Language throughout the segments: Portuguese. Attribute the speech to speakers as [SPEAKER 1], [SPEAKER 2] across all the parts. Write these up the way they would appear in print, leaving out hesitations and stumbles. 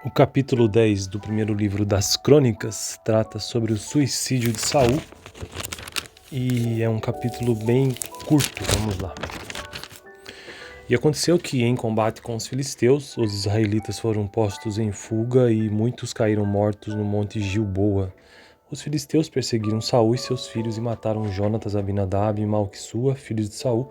[SPEAKER 1] O capítulo 10 do primeiro livro das Crônicas trata sobre o suicídio de Saul e é um capítulo bem curto, vamos lá. E aconteceu que, em combate com os filisteus, os israelitas foram postos em fuga e muitos caíram mortos no monte Gilboa. Os filisteus perseguiram Saul e seus filhos e mataram Jonatas, Abinadab e Malquissua, filhos de Saul.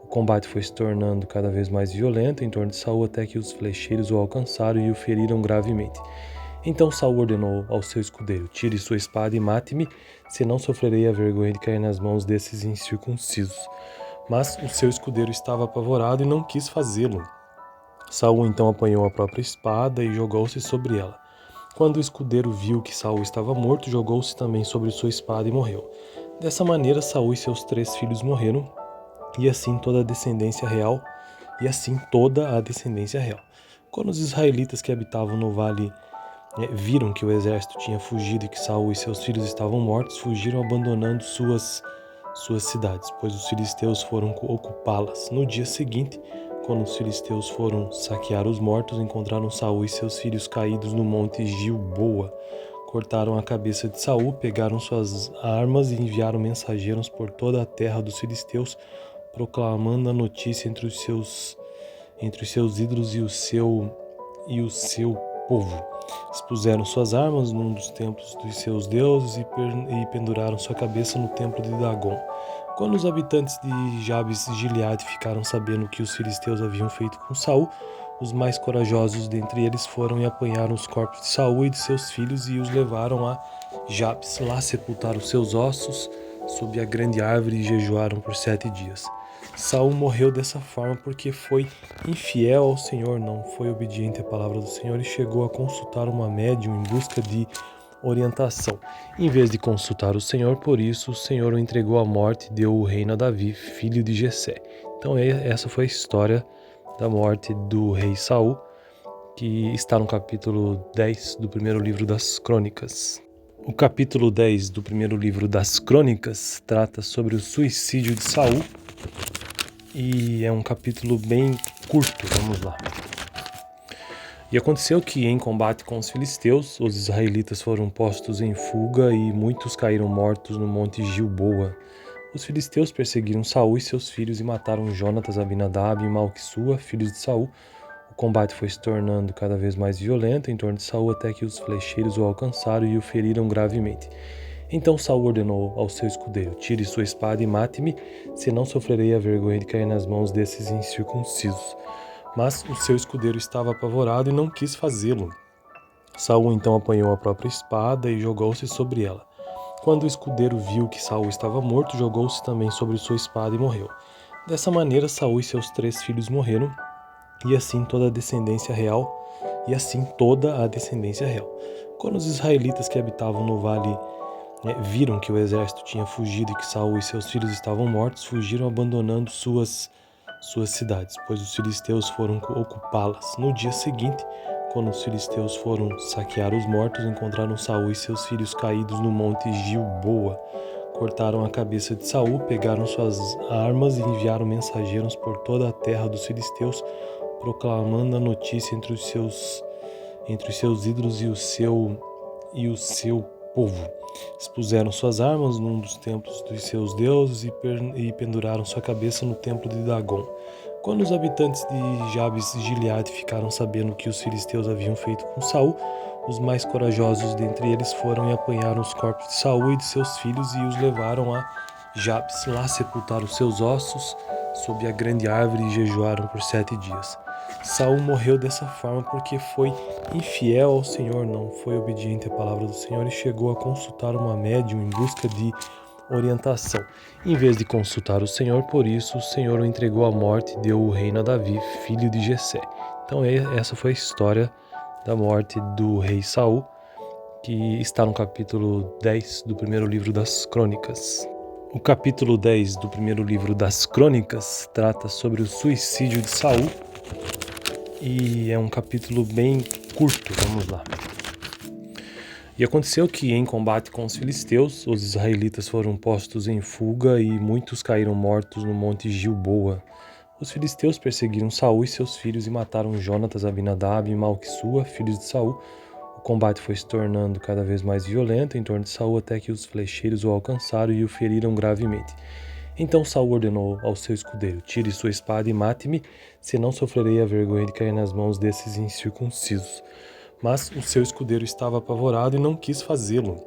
[SPEAKER 1] O combate foi se tornando cada vez mais violento em torno de Saul até que os flecheiros o alcançaram e o feriram gravemente. Então Saul ordenou ao seu escudeiro: tire sua espada e mate-me, senão sofrerei a vergonha de cair nas mãos desses incircuncisos. Mas o seu escudeiro estava apavorado e não quis fazê-lo. Saul então apanhou a própria espada e jogou-se sobre ela. Quando o escudeiro viu que Saul estava morto, jogou-se também sobre sua espada e morreu. Dessa maneira Saul e seus 3 filhos morreram, e assim toda a descendência real. Quando os israelitas que habitavam no vale viram que o exército tinha fugido e que Saul e seus filhos estavam mortos, fugiram abandonando suas cidades, pois os filisteus foram ocupá-las. No dia seguinte, quando os filisteus foram saquear os mortos, encontraram Saul e seus filhos caídos no monte Gilboa. Cortaram a cabeça de Saul, pegaram suas armas e enviaram mensageiros por toda a terra dos filisteus, proclamando a notícia entre os seus ídolos e o seu povo. Expuseram suas armas num dos templos dos seus deuses e penduraram sua cabeça no templo de Dagon. Quando os habitantes de Jabes e Gileade ficaram sabendo o que os filisteus haviam feito com Saul, os mais corajosos dentre eles foram e apanharam os corpos de Saul e de seus filhos e os levaram a Jabes. Lá sepultaram seus ossos sob a grande árvore e jejuaram por 7 dias. Saul morreu dessa forma porque foi infiel ao Senhor, não foi obediente à palavra do Senhor e chegou a consultar uma médium em busca de orientação. Em vez de consultar o Senhor, por isso o Senhor o entregou à morte e deu o reino a Davi, filho de Jessé. Então essa foi a história da morte do rei Saul, que está no capítulo 10 do primeiro livro das Crônicas. O capítulo 10 do primeiro livro das Crônicas trata sobre o suicídio de Saul e é um capítulo bem curto, vamos lá. E aconteceu que, em combate com os filisteus, os israelitas foram postos em fuga e muitos caíram mortos no monte Gilboa. Os filisteus perseguiram Saul e seus filhos e mataram Jonatas, Abinadab e Malquissua, filhos de Saul. O combate foi se tornando cada vez mais violento em torno de Saul até que os flecheiros o alcançaram e o feriram gravemente. Então Saul ordenou ao seu escudeiro: tire sua espada e mate-me, senão sofrerei a vergonha de cair nas mãos desses incircuncisos. Mas o seu escudeiro estava apavorado e não quis fazê-lo. Saul então apanhou a própria espada e jogou-se sobre ela. Quando o escudeiro viu que Saul estava morto, jogou-se também sobre sua espada e morreu. Dessa maneira Saul e seus 3 filhos morreram, e assim toda a descendência real. Quando os israelitas que habitavam no vale viram que o exército tinha fugido e que Saul e seus filhos estavam mortos, fugiram abandonando suas cidades, pois os filisteus foram ocupá-las. No dia seguinte, quando os filisteus foram saquear os mortos, encontraram Saul e seus filhos caídos no monte Gilboa. Cortaram a cabeça de Saul, pegaram suas armas e enviaram mensageiros por toda a terra dos filisteus, proclamando a notícia entre os seus ídolos e o seu povo. Expuseram suas armas num dos templos dos seus deuses e penduraram sua cabeça no templo de Dagon. Quando os habitantes de Jabes e Gileade ficaram sabendo o que os filisteus haviam feito com Saul, os mais corajosos dentre eles foram e apanharam os corpos de Saul e de seus filhos e os levaram a Jabes. Lá sepultaram seus ossos sob a grande árvore e jejuaram por 7 dias. Saul morreu dessa forma porque foi infiel ao Senhor, não foi obediente à palavra do Senhor e chegou a consultar uma médium em busca de orientação. Em vez de consultar o Senhor, por isso o Senhor o entregou à morte e deu o reino a Davi, filho de Jessé. Então essa foi a história da morte do rei Saul, que está no capítulo 10 do primeiro livro das Crônicas. O capítulo 10 do primeiro livro das Crônicas trata sobre o suicídio de Saul e é um capítulo bem curto, vamos lá. E aconteceu que, em combate com os filisteus, os israelitas foram postos em fuga e muitos caíram mortos no monte Gilboa. Os filisteus perseguiram Saul e seus filhos e mataram Jonatas, Abinadab e Malquissua, filhos de Saul. O combate foi se tornando cada vez mais violento em torno de Saul até que os flecheiros o alcançaram e o feriram gravemente. Então Saul ordenou ao seu escudeiro: tire sua espada e mate-me, senão sofrerei a vergonha de cair nas mãos desses incircuncisos. Mas o seu escudeiro estava apavorado e não quis fazê-lo.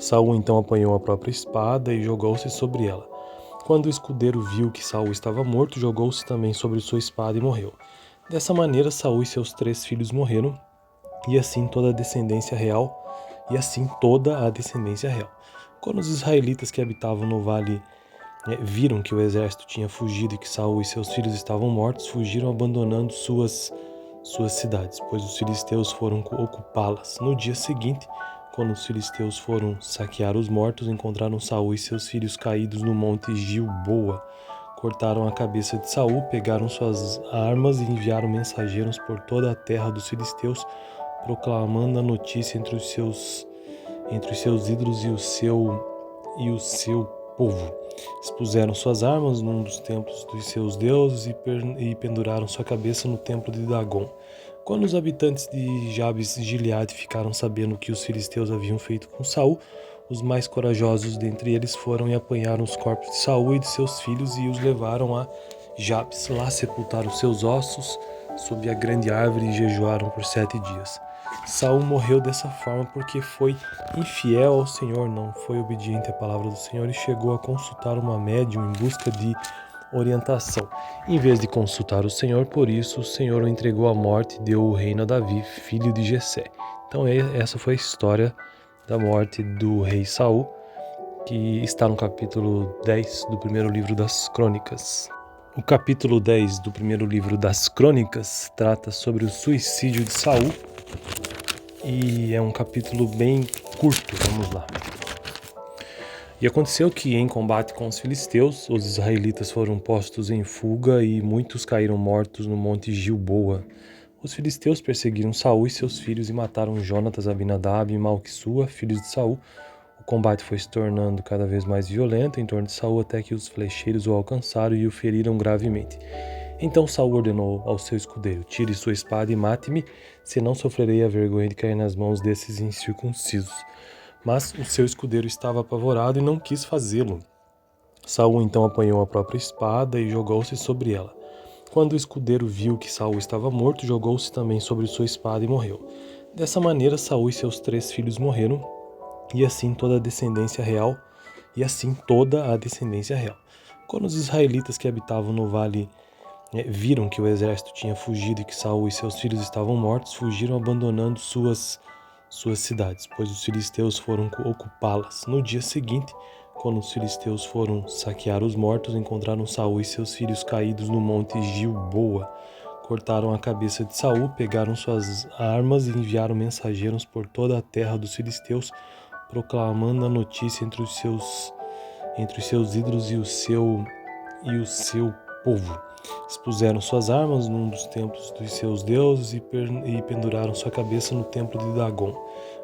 [SPEAKER 1] Saul então apanhou a própria espada e jogou-se sobre ela. Quando o escudeiro viu que Saul estava morto, jogou-se também sobre sua espada e morreu. Dessa maneira, Saul e seus 3 filhos morreram, e assim toda a descendência real. Quando os israelitas que habitavam no vale viram que o exército tinha fugido e que Saul e seus filhos estavam mortos, fugiram abandonando suas cidades, pois os filisteus foram ocupá-las. No dia seguinte, quando os filisteus foram saquear os mortos, encontraram Saul e seus filhos caídos no monte Gilboa. Cortaram a cabeça de Saul, pegaram suas armas e enviaram mensageiros por toda a terra dos filisteus, proclamando a notícia entre os seus ídolos e o seu povo. Expuseram suas armas num dos templos dos seus deuses e penduraram sua cabeça no templo de Dagon. Quando os habitantes de Jabes e Gileade ficaram sabendo o que os filisteus haviam feito com Saul, os mais corajosos dentre eles foram e apanharam os corpos de Saul e de seus filhos e os levaram a Jabes. Lá sepultaram seus ossos sob a grande árvore e jejuaram por 7 dias. Saul morreu dessa forma porque foi infiel ao Senhor, não foi obediente à palavra do Senhor e chegou a consultar uma médium em busca de orientação. Em vez de consultar o Senhor, por isso o Senhor o entregou à morte e deu o reino a Davi, filho de Jessé. Então essa foi a história da morte do rei Saul, que está no capítulo 10 do primeiro livro das Crônicas. O capítulo 10 do primeiro livro das Crônicas trata sobre o suicídio de Saul e é um capítulo bem curto, vamos lá. E aconteceu que, em combate com os filisteus, os israelitas foram postos em fuga e muitos caíram mortos no monte Gilboa. Os filisteus perseguiram Saul e seus filhos e mataram Jonatas, Abinadab e Malquissua, filhos de Saul. O combate foi se tornando cada vez mais violento em torno de Saul até que os flecheiros o alcançaram e o feriram gravemente. Então Saul ordenou ao seu escudeiro: tire sua espada e mate-me, senão sofrerei a vergonha de cair nas mãos desses incircuncisos. Mas o seu escudeiro estava apavorado e não quis fazê-lo. Saul então apanhou a própria espada e jogou-se sobre ela. Quando o escudeiro viu que Saul estava morto, jogou-se também sobre sua espada e morreu. Dessa maneira, Saul e seus 3 filhos morreram, e assim toda a descendência real. Quando os israelitas que habitavam no vale viram que o exército tinha fugido e que Saul e seus filhos estavam mortos, fugiram abandonando suas cidades, pois os filisteus foram ocupá-las. No dia seguinte, quando os filisteus foram saquear os mortos, encontraram Saul e seus filhos caídos no monte Gilboa. Cortaram a cabeça de Saul, pegaram suas armas e enviaram mensageiros por toda a terra dos filisteus, proclamando a notícia entre os seus ídolos e o seu povo. Expuseram suas armas num dos templos dos seus deuses e penduraram sua cabeça no templo de Dagon.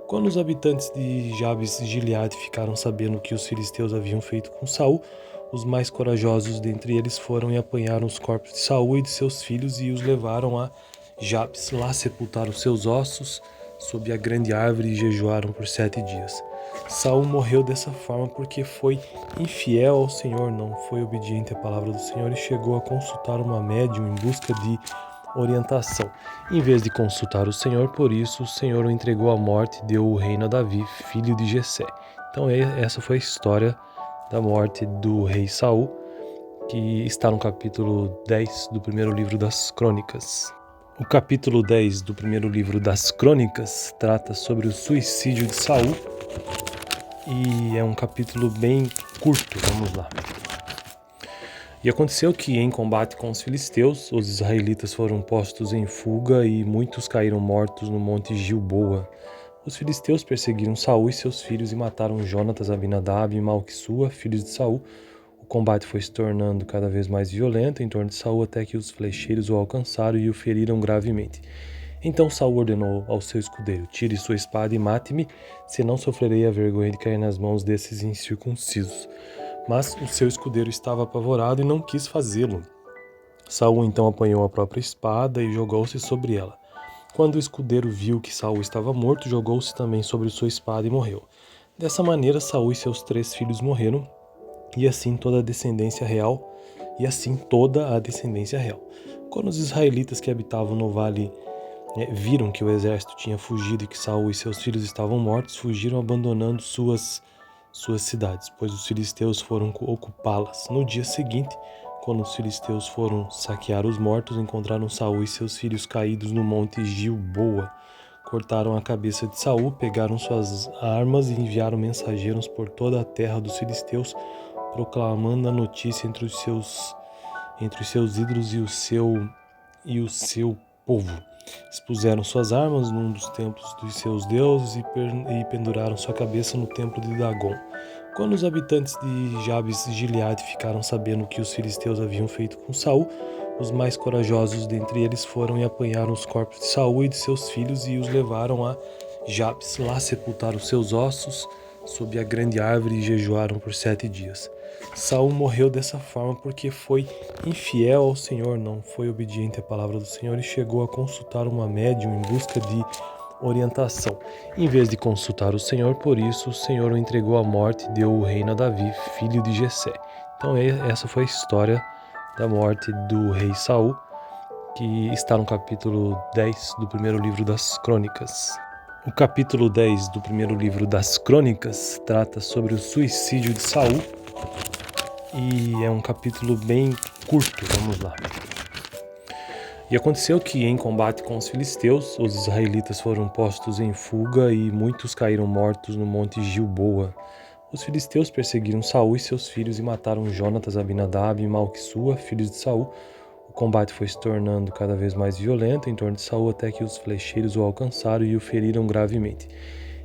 [SPEAKER 1] Quando os habitantes de Jabes e Gileade ficaram sabendo o que os filisteus haviam feito com Saul, os mais corajosos dentre eles foram e apanharam os corpos de Saul e de seus filhos e os levaram a Jabes. Lá sepultaram seus ossos sob a grande árvore e jejuaram por 7 dias. Saul morreu dessa forma porque foi infiel ao Senhor, não foi obediente à palavra do Senhor e chegou a consultar uma médium em busca de orientação. Em vez de consultar o Senhor, por isso o Senhor o entregou à morte e deu o reino a Davi, filho de Jessé. Então essa foi a história da morte do rei Saul, que está no capítulo 10 do primeiro livro das Crônicas. O capítulo 10 do primeiro livro das Crônicas trata sobre o suicídio de Saul e é um capítulo bem curto, vamos lá. E aconteceu que, em combate com os filisteus, os israelitas foram postos em fuga e muitos caíram mortos no monte Gilboa. Os filisteus perseguiram Saul e seus filhos e mataram Jonatas, Abinadab e Malquissua, filhos de Saul. O combate foi se tornando cada vez mais violento em torno de Saul até que os flecheiros o alcançaram e o feriram gravemente. Então Saul ordenou ao seu escudeiro: tire sua espada e mate-me, senão sofrerei a vergonha de cair nas mãos desses incircuncisos. Mas o seu escudeiro estava apavorado e não quis fazê-lo. Saul então apanhou a própria espada e jogou-se sobre ela. Quando o escudeiro viu que Saul estava morto, jogou-se também sobre sua espada e morreu. Dessa maneira, Saul e seus 3 filhos morreram, e assim toda a descendência real, Quando os israelitas que habitavam no vale viram que o exército tinha fugido e que Saul e seus filhos estavam mortos, fugiram abandonando suas cidades, pois os filisteus foram ocupá-las. No dia seguinte, quando os filisteus foram saquear os mortos, encontraram Saul e seus filhos caídos no monte Gilboa. Cortaram a cabeça de Saul, pegaram suas armas e enviaram mensageiros por toda a terra dos filisteus, proclamando a notícia entre os seus ídolos e o seu povo. Expuseram suas armas num dos templos dos seus deuses e penduraram sua cabeça no templo de Dagon. Quando os habitantes de Jabes e Gileade ficaram sabendo o que os filisteus haviam feito com Saul, os mais corajosos dentre eles foram e apanharam os corpos de Saul e de seus filhos e os levaram a Jabes. Lá sepultaram seus ossos sob a grande árvore e jejuaram por 7 dias. Saul morreu dessa forma porque foi infiel ao Senhor, não foi obediente à palavra do Senhor e chegou a consultar uma médium em busca de orientação. Em vez de consultar o Senhor, por isso o Senhor o entregou à morte e deu o reino a Davi, filho de Jessé. Então essa foi a história da morte do rei Saul, que está no capítulo 10 do primeiro livro das Crônicas. O capítulo 10 do primeiro livro das Crônicas trata sobre o suicídio de Saul e é um capítulo bem curto, vamos lá. E aconteceu que, em combate com os filisteus, os israelitas foram postos em fuga e muitos caíram mortos no monte Gilboa. Os filisteus perseguiram Saul e seus filhos e mataram Jonatas, Abinadab e Malquissua, filhos de Saul. O combate foi se tornando cada vez mais violento em torno de Saul até que os flecheiros o alcançaram e o feriram gravemente.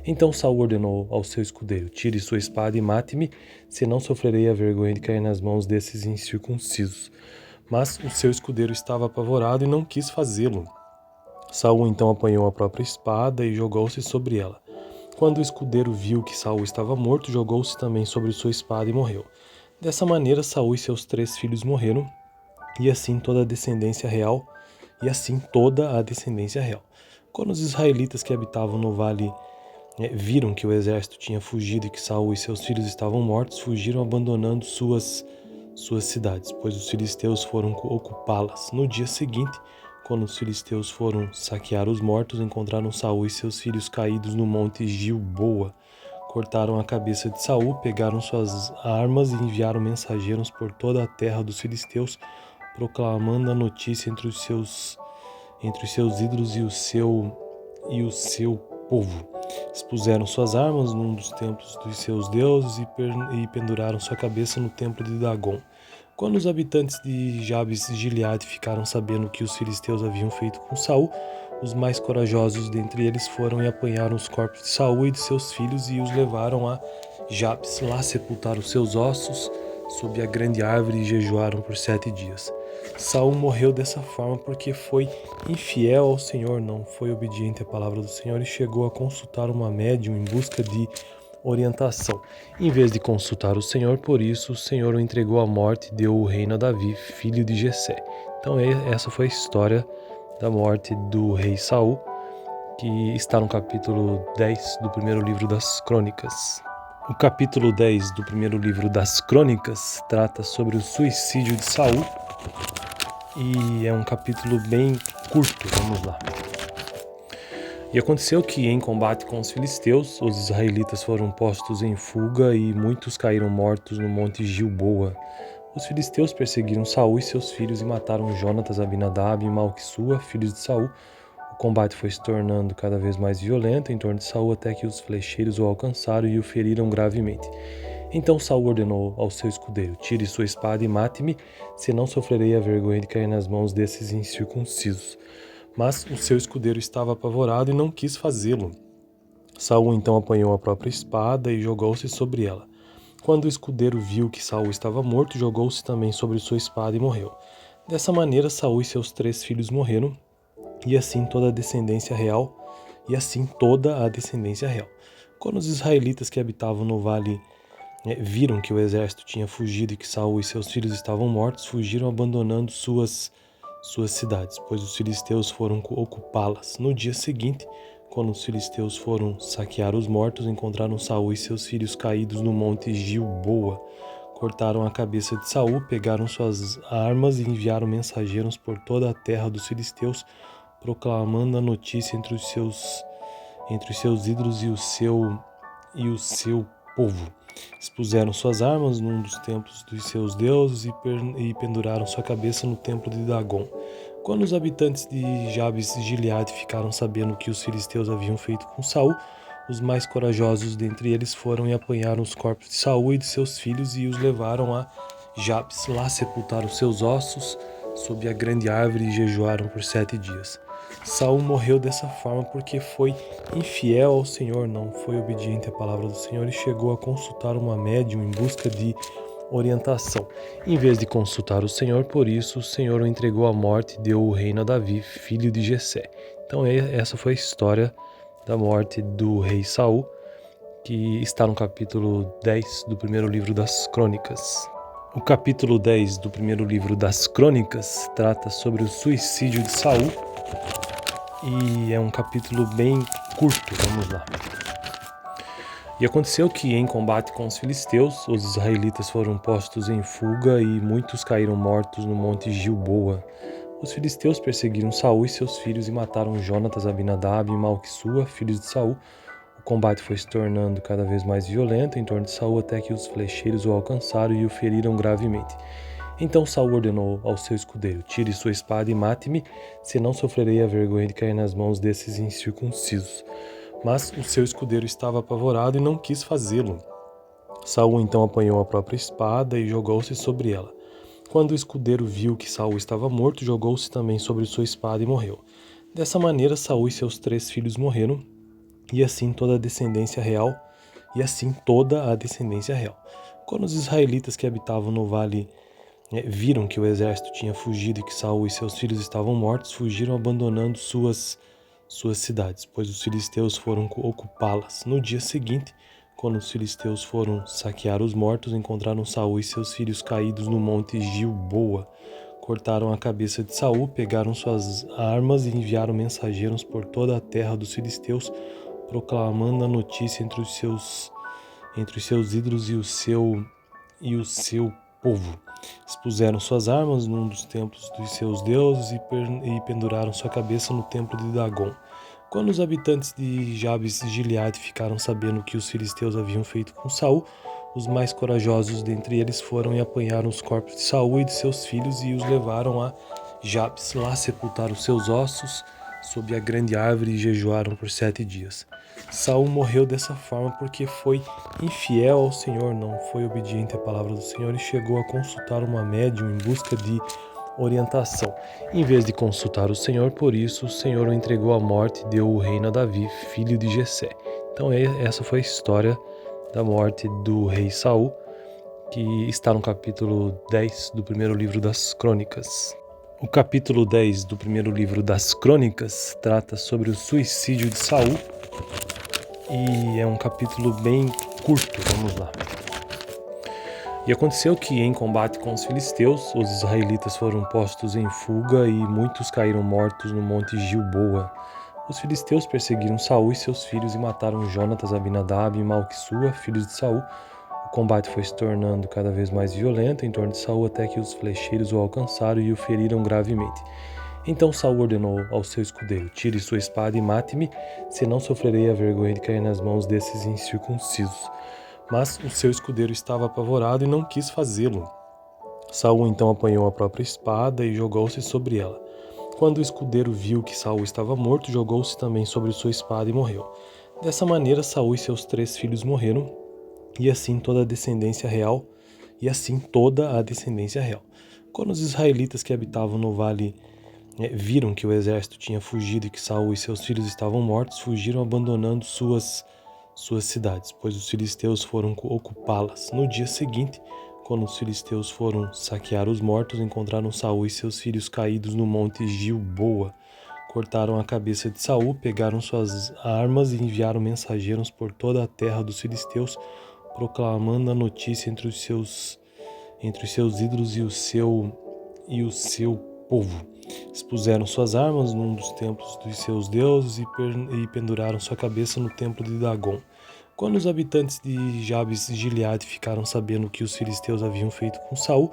[SPEAKER 1] Então Saul ordenou ao seu escudeiro: tire sua espada e mate-me, senão sofrerei a vergonha de cair nas mãos desses incircuncisos. Mas o seu escudeiro estava apavorado e não quis fazê-lo. Saul então apanhou a própria espada e jogou-se sobre ela. Quando o escudeiro viu que Saul estava morto, jogou-se também sobre sua espada e morreu. Dessa maneira, Saul e seus 3 filhos morreram, e assim toda a descendência real, Quando os israelitas que habitavam no vale viram que o exército tinha fugido e que Saul e seus filhos estavam mortos, fugiram abandonando suas cidades, pois os filisteus foram ocupá-las. No dia seguinte, quando os filisteus foram saquear os mortos, encontraram Saul e seus filhos caídos no monte Gilboa. Cortaram a cabeça de Saul, pegaram suas armas e enviaram mensageiros por toda a terra dos filisteus, proclamando a notícia entre os seus ídolos e o seu povo. Expuseram suas armas num dos templos dos seus deuses e penduraram sua cabeça no templo de Dagon. Quando os habitantes de Jabes e Gileade ficaram sabendo o que os filisteus haviam feito com Saul, os mais corajosos dentre eles foram e apanharam os corpos de Saul e de seus filhos e os levaram a Jabes. Lá sepultaram seus ossos sob a grande árvore e jejuaram por 7 dias. Saul morreu dessa forma porque foi infiel ao Senhor, não foi obediente à palavra do Senhor e chegou a consultar uma médium em busca de orientação. Em vez de consultar o Senhor, por isso o Senhor o entregou à morte e deu o reino a Davi, filho de Jessé. Então essa foi a história da morte do rei Saul, que está no capítulo 10 do primeiro livro das Crônicas. O capítulo 10 do primeiro livro das Crônicas trata sobre o suicídio de Saul e é um capítulo bem curto, vamos lá. E aconteceu que, em combate com os filisteus, os israelitas foram postos em fuga e muitos caíram mortos no monte Gilboa. Os filisteus perseguiram Saul e seus filhos e mataram Jonatas, Abinadab e Malquissua, filhos de Saul. O combate foi se tornando cada vez mais violento em torno de Saul até que os flecheiros o alcançaram e o feriram gravemente. Então Saul ordenou ao seu escudeiro: tire sua espada e mate-me, senão sofrerei a vergonha de cair nas mãos desses incircuncisos. Mas o seu escudeiro estava apavorado e não quis fazê-lo. Saul então apanhou a própria espada e jogou-se sobre ela. Quando o escudeiro viu que Saul estava morto, jogou-se também sobre sua espada e morreu. Dessa maneira, Saul e seus 3 filhos morreram, e assim toda a descendência real, Quando os israelitas que habitavam no vale viram que o exército tinha fugido e que Saul e seus filhos estavam mortos, fugiram abandonando suas cidades, pois os filisteus foram ocupá-las. No dia seguinte, quando os filisteus foram saquear os mortos, encontraram Saul e seus filhos caídos no monte Gilboa. Cortaram a cabeça de Saul, pegaram suas armas e enviaram mensageiros por toda a terra dos filisteus, proclamando a notícia entre os seus ídolos e o seu povo. Expuseram suas armas num dos templos dos seus deuses e penduraram sua cabeça no templo de Dagon. Quando os habitantes de Jabes e Gileade ficaram sabendo o que os filisteus haviam feito com Saul, os mais corajosos dentre eles foram e apanharam os corpos de Saul e de seus filhos e os levaram a Jabes. Lá sepultaram seus ossos sob a grande árvore e jejuaram por 7 dias. Saul morreu dessa forma porque foi infiel ao Senhor, não foi obediente à palavra do Senhor e chegou a consultar uma médium em busca de orientação. Em vez de consultar o Senhor, por isso o Senhor o entregou à morte e deu o reino a Davi, filho de Jessé. Então essa foi a história da morte do rei Saul, que está no capítulo 10 do primeiro livro das Crônicas. O capítulo 10 do primeiro livro das Crônicas trata sobre o suicídio de Saul e é um capítulo bem curto, vamos lá. E aconteceu que, em combate com os filisteus, os israelitas foram postos em fuga e muitos caíram mortos no monte Gilboa. Os filisteus perseguiram Saul e seus filhos e mataram Jonatas, Abinadab e Malquissua, filhos de Saul. O combate foi se tornando cada vez mais violento em torno de Saul até que os flecheiros o alcançaram e o feriram gravemente. Então Saul ordenou ao seu escudeiro: tire sua espada e mate-me, senão sofrerei a vergonha de cair nas mãos desses incircuncisos. Mas o seu escudeiro estava apavorado e não quis fazê-lo. Saul então apanhou a própria espada e jogou-se sobre ela. Quando o escudeiro viu que Saul estava morto, jogou-se também sobre sua espada e morreu. Dessa maneira, Saul e seus 3 filhos morreram, e assim toda a descendência real. Quando os israelitas que habitavam no vale viram que o exército tinha fugido e que Saul e seus filhos estavam mortos, fugiram abandonando suas cidades, pois os filisteus foram ocupá-las. No dia seguinte, quando os filisteus foram saquear os mortos, encontraram Saul e seus filhos caídos no monte Gilboa. Cortaram a cabeça de Saul, pegaram suas armas e enviaram mensageiros por toda a terra dos filisteus, proclamando a notícia entre os seus ídolos e o seu povo. Expuseram suas armas num dos templos dos seus deuses e penduraram sua cabeça no templo de Dagon. Quando os habitantes de Jabes e Gileade ficaram sabendo o que os filisteus haviam feito com Saul, os mais corajosos dentre eles foram e apanharam os corpos de Saul e de seus filhos e os levaram a Jabes. Lá sepultaram seus ossos sob a grande árvore e jejuaram por 7 dias. Saul morreu dessa forma porque foi infiel ao Senhor, não foi obediente à palavra do Senhor e chegou a consultar uma médium em busca de orientação. Em vez de consultar o Senhor, por isso o Senhor o entregou à morte e deu o reino a Davi, filho de Jessé. Então essa foi a história da morte do rei Saul, que está no capítulo 10 do primeiro livro das Crônicas. O capítulo 10 do primeiro livro das Crônicas trata sobre o suicídio de Saul e é um capítulo bem curto, vamos lá. E aconteceu que, em combate com os filisteus, os israelitas foram postos em fuga e muitos caíram mortos no monte Gilboa. Os filisteus perseguiram Saul e seus filhos e mataram Jonatas, Abinadab e Malquissua, filhos de Saul. O combate foi se tornando cada vez mais violento em torno de Saul até que os flecheiros o alcançaram e o feriram gravemente. Então Saul ordenou ao seu escudeiro: tire sua espada e mate-me, senão sofrerei a vergonha de cair nas mãos desses incircuncisos. Mas o seu escudeiro estava apavorado e não quis fazê-lo. Saul então apanhou a própria espada e jogou-se sobre ela. Quando o escudeiro viu que Saul estava morto, jogou-se também sobre sua espada e morreu. Dessa maneira, Saul e seus 3 filhos morreram, e assim toda a descendência real. Quando os israelitas que habitavam no vale viram que o exército tinha fugido e que Saul e seus filhos estavam mortos, fugiram abandonando suas cidades, pois os filisteus foram ocupá-las. No dia seguinte, quando os filisteus foram saquear os mortos, encontraram Saul e seus filhos caídos no monte Gilboa. Cortaram a cabeça de Saul, pegaram suas armas e enviaram mensageiros por toda a terra dos filisteus, proclamando a notícia entre os seus ídolos e o seu povo. Expuseram suas armas num dos templos dos seus deuses e penduraram sua cabeça no templo de Dagon. Quando os habitantes de Jabes e Gileade ficaram sabendo o que os filisteus haviam feito com Saul,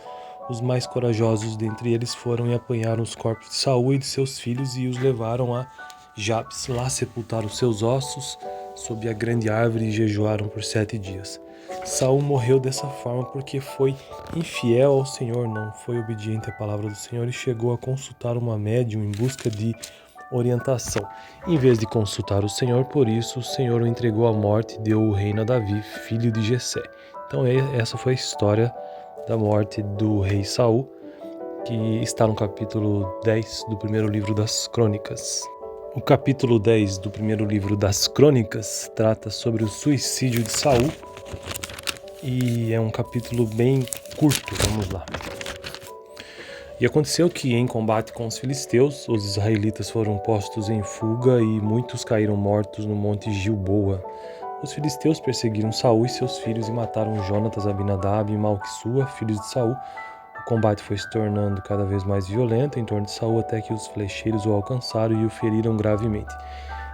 [SPEAKER 1] os mais corajosos dentre eles foram e apanharam os corpos de Saul e de seus filhos e os levaram a Jabes. Lá sepultaram seus ossos sob a grande árvore e jejuaram por 7 dias. Saul morreu dessa forma porque foi infiel ao Senhor, não foi obediente à palavra do Senhor e chegou a consultar uma médium em busca de orientação. Em vez de consultar o Senhor, por isso o Senhor o entregou à morte e deu o reino a Davi, filho de Jessé. Então essa foi a história da morte do rei Saul, que está no capítulo 10 do primeiro livro das Crônicas. O capítulo 10 do primeiro livro das Crônicas trata sobre o suicídio de Saul e é um capítulo bem curto, vamos lá. E aconteceu que, em combate com os filisteus, os israelitas foram postos em fuga e muitos caíram mortos no monte Gilboa. Os filisteus perseguiram Saul e seus filhos e mataram Jonatas, Abinadab e Malquissua, filhos de Saul. O combate foi se tornando cada vez mais violento em torno de Saul até que os flecheiros o alcançaram e o feriram gravemente.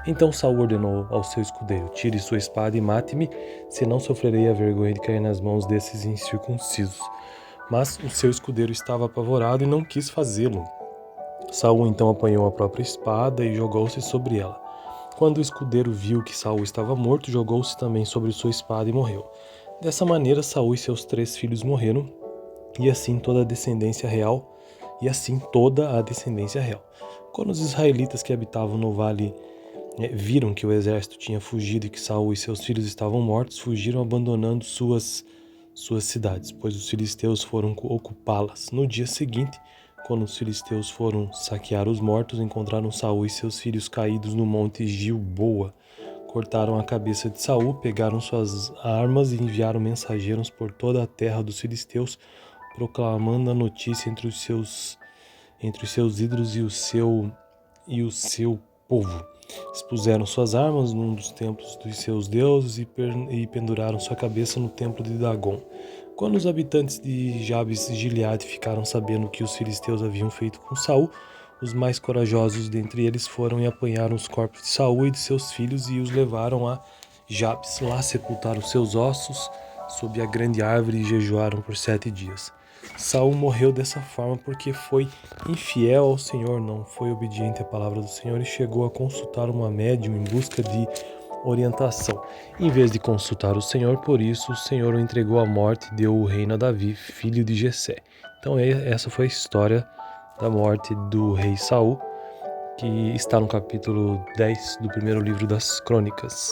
[SPEAKER 1] Então Saul ordenou ao seu escudeiro: tire sua espada e mate-me, senão sofrerei a vergonha de cair nas mãos desses incircuncisos. Mas o seu escudeiro estava apavorado e não quis fazê-lo. Saul então apanhou a própria espada e jogou-se sobre ela. Quando o escudeiro viu que Saul estava morto, jogou-se também sobre sua espada e morreu. Dessa maneira Saul e seus 3 filhos morreram, e assim toda a descendência real. Quando os israelitas que habitavam no vale viram que o exército tinha fugido e que Saul e seus filhos estavam mortos, fugiram abandonando suas cidades, pois os filisteus foram ocupá-las. No dia seguinte, quando os filisteus foram saquear os mortos, encontraram Saul e seus filhos caídos no monte Gilboa. Cortaram a cabeça de Saul, pegaram suas armas e enviaram mensageiros por toda a terra dos filisteus, proclamando a notícia entre os seus ídolos e o seu povo. Expuseram suas armas num dos templos dos seus deuses e penduraram sua cabeça no templo de Dagon. Quando os habitantes de Jabes e Gileade ficaram sabendo o que os filisteus haviam feito com Saul, os mais corajosos dentre eles foram e apanharam os corpos de Saul e de seus filhos e os levaram a Jabes. Lá sepultaram seus ossos sob a grande árvore e jejuaram por 7 dias. Saul morreu dessa forma porque foi infiel ao Senhor, não foi obediente à palavra do Senhor e chegou a consultar uma médium em busca de orientação. Em vez de consultar o Senhor, por isso o Senhor o entregou à morte e deu o reino a Davi, filho de Jessé. Então essa foi a história da morte do rei Saul, que está no capítulo 10 do primeiro livro das Crônicas.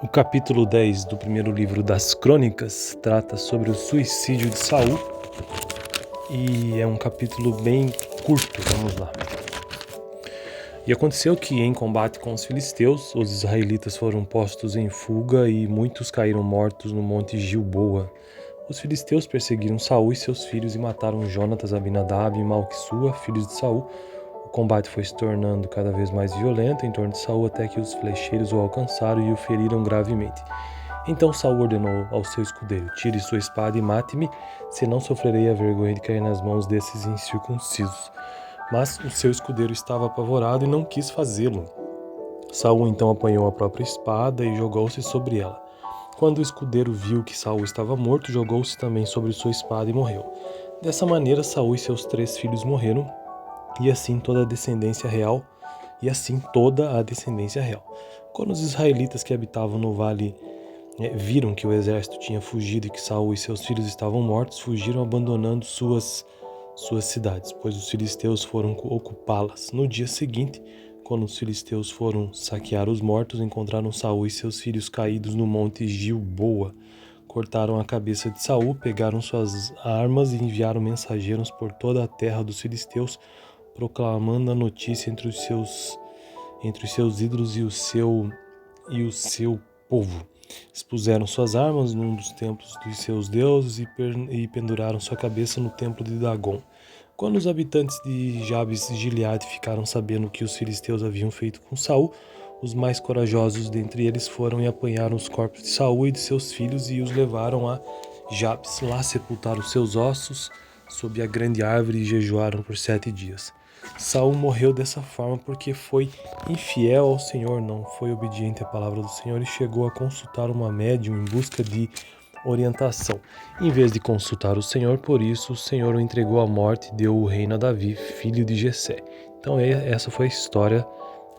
[SPEAKER 1] O capítulo 10 do primeiro livro das Crônicas trata sobre o suicídio de Saul e é um capítulo bem curto, vamos lá. E aconteceu que, em combate com os filisteus, os israelitas foram postos em fuga e muitos caíram mortos no monte Gilboa. Os filisteus perseguiram Saul e seus filhos e mataram Jonatas, Abinadab e Malquissua, filhos de Saul. O combate foi se tornando cada vez mais violento em torno de Saul até que os flecheiros o alcançaram e o feriram gravemente. Então Saul ordenou ao seu escudeiro: tire sua espada e mate-me, senão sofrerei a vergonha de cair nas mãos desses incircuncisos. Mas o seu escudeiro estava apavorado e não quis fazê-lo. Saul então apanhou a própria espada e jogou-se sobre ela. Quando o escudeiro viu que Saul estava morto, jogou-se também sobre sua espada e morreu. Dessa maneira Saul e seus 3 filhos morreram, e assim toda a descendência real. Quando os israelitas que habitavam no vale viram que o exército tinha fugido e que Saul e seus filhos estavam mortos, fugiram abandonando suas cidades, pois os filisteus foram ocupá-las. No dia seguinte, quando os filisteus foram saquear os mortos, encontraram Saul e seus filhos caídos no monte Gilboa. Cortaram a cabeça de Saul, pegaram suas armas e enviaram mensageiros por toda a terra dos filisteus, proclamando a notícia entre os seus ídolos e o seu povo. Expuseram suas armas num dos templos dos seus deuses e penduraram sua cabeça no templo de Dagon. Quando os habitantes de Jabes e Gileade ficaram sabendo o que os filisteus haviam feito com Saul, os mais corajosos dentre eles foram e apanharam os corpos de Saul e de seus filhos e os levaram a Jabes. Lá sepultaram seus ossos sob a grande árvore e jejuaram por 7 dias. Saul morreu dessa forma porque foi infiel ao Senhor, não foi obediente à palavra do Senhor e chegou a consultar uma médium em busca de orientação. Em vez de consultar o Senhor, por isso o Senhor o entregou à morte e deu o reino a Davi, filho de Jessé. Então essa foi a história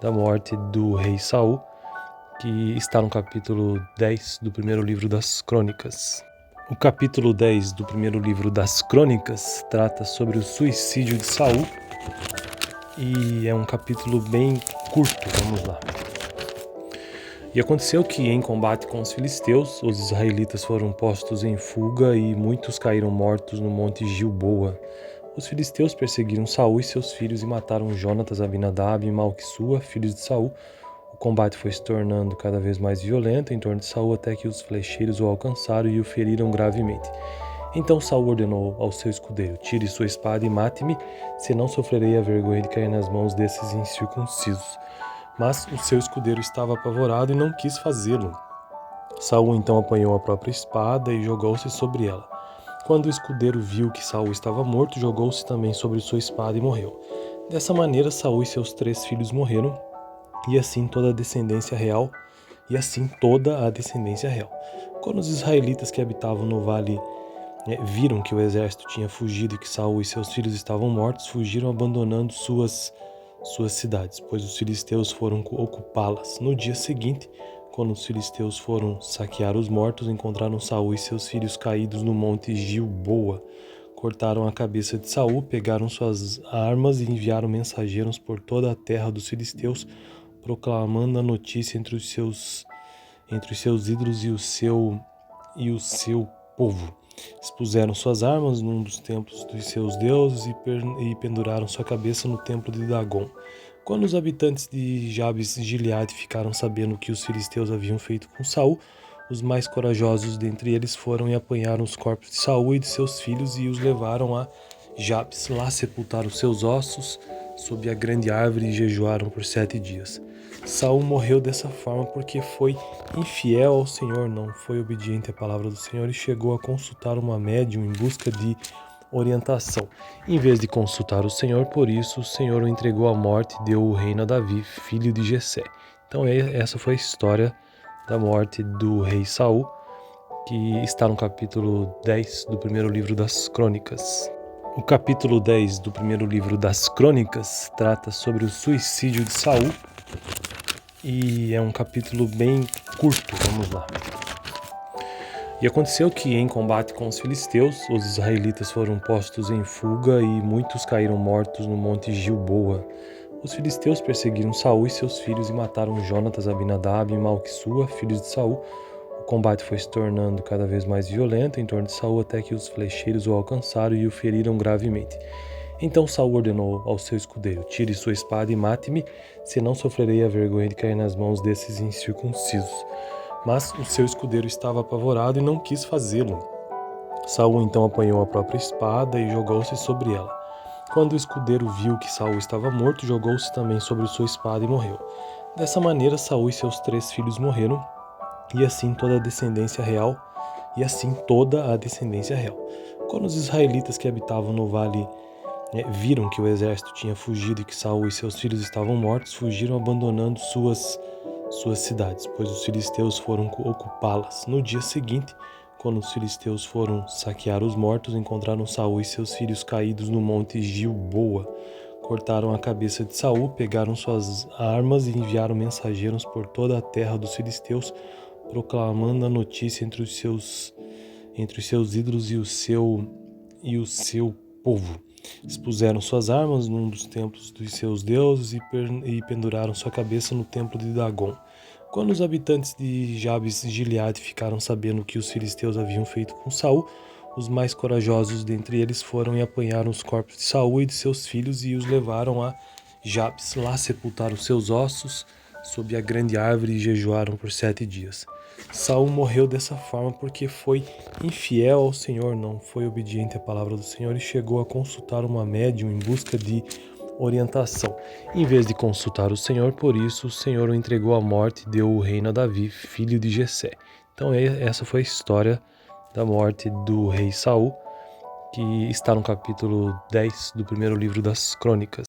[SPEAKER 1] da morte do rei Saul, que está no capítulo 10 do primeiro livro das Crônicas. O capítulo 10 do primeiro livro das Crônicas trata sobre o suicídio de Saul e é um capítulo bem curto, vamos lá. E aconteceu que, em combate com os filisteus, os israelitas foram postos em fuga e muitos caíram mortos no monte Gilboa. Os filisteus perseguiram Saul e seus filhos e mataram Jonatas, Abinadab e Malquissua, filhos de Saul. O combate foi se tornando cada vez mais violento em torno de Saul até que os flecheiros o alcançaram e o feriram gravemente. Então Saul ordenou ao seu escudeiro: tire sua espada e mate-me, senão sofrerei a vergonha de cair nas mãos desses incircuncisos. Mas o seu escudeiro estava apavorado e não quis fazê-lo. Saul então apanhou a própria espada e jogou-se sobre ela. Quando o escudeiro viu que Saul estava morto, jogou-se também sobre sua espada e morreu. Dessa maneira, Saul e seus 3 filhos morreram, e assim toda a descendência real. Quando os israelitas que habitavam no vale viram que o exército tinha fugido e que Saul e seus filhos estavam mortos, fugiram abandonando suas cidades, pois os filisteus foram ocupá-las. No dia seguinte, quando os filisteus foram saquear os mortos, encontraram Saul e seus filhos caídos no monte Gilboa. Cortaram a cabeça de Saul, pegaram suas armas e enviaram mensageiros por toda a terra dos filisteus, proclamando a notícia entre os seus ídolos e o seu povo. Expuseram suas armas num dos templos dos seus deuses e penduraram sua cabeça no templo de Dagon. Quando os habitantes de Jabes e Gileade ficaram sabendo o que os filisteus haviam feito com Saul, os mais corajosos dentre eles foram e apanharam os corpos de Saul e de seus filhos e os levaram a Jabes. Lá sepultaram seus ossos sob a grande árvore e jejuaram por 7 dias. Saul morreu dessa forma porque foi infiel ao Senhor, não foi obediente à palavra do Senhor e chegou a consultar uma médium em busca de orientação. Em vez de consultar o Senhor, por isso o Senhor o entregou à morte e deu o reino a Davi, filho de Jessé. Então essa foi a história da morte do rei Saul, que está no capítulo 10 do primeiro livro das Crônicas. O capítulo 10 do primeiro livro das Crônicas trata sobre o suicídio de Saul e é um capítulo bem curto, vamos lá. E aconteceu que, em combate com os filisteus, os israelitas foram postos em fuga e muitos caíram mortos no monte Gilboa. Os filisteus perseguiram Saul e seus filhos e mataram Jonatas, Abinadab e Malquissua, filhos de Saul. O combate foi se tornando cada vez mais violento em torno de Saul até que os flecheiros o alcançaram e o feriram gravemente. Então Saul ordenou ao seu escudeiro: tire sua espada e mate-me, senão sofrerei a vergonha de cair nas mãos desses incircuncisos. Mas o seu escudeiro estava apavorado e não quis fazê-lo. Saul então apanhou a própria espada e jogou-se sobre ela. Quando o escudeiro viu que Saul estava morto, jogou-se também sobre sua espada e morreu. Dessa maneira, Saul e seus 3 filhos morreram, e assim toda a descendência real. Quando os israelitas que habitavam no vale viram que o exército tinha fugido e que Saul e seus filhos estavam mortos, fugiram abandonando suas cidades, pois os filisteus foram ocupá-las. No dia seguinte, quando os filisteus foram saquear os mortos, encontraram Saul e seus filhos caídos no monte Gilboa. Cortaram a cabeça de Saul, pegaram suas armas e enviaram mensageiros por toda a terra dos filisteus, proclamando a notícia entre os seus ídolos e o seu povo. Expuseram suas armas num dos templos dos seus deuses e penduraram sua cabeça no templo de Dagon. Quando os habitantes de Jabes e Gileade ficaram sabendo o que os filisteus haviam feito com Saul, os mais corajosos dentre eles foram e apanharam os corpos de Saul e de seus filhos e os levaram a Jabes. Lá sepultaram seus ossos sob a grande árvore e jejuaram por 7 dias. Saul morreu dessa forma porque foi infiel ao Senhor, não foi obediente à palavra do Senhor e chegou a consultar uma médium em busca de orientação. Em vez de consultar o Senhor, por isso o Senhor o entregou à morte e deu o reino a Davi, filho de Jessé. Então essa foi a história da morte do rei Saul, que está no capítulo 10 do primeiro livro das Crônicas.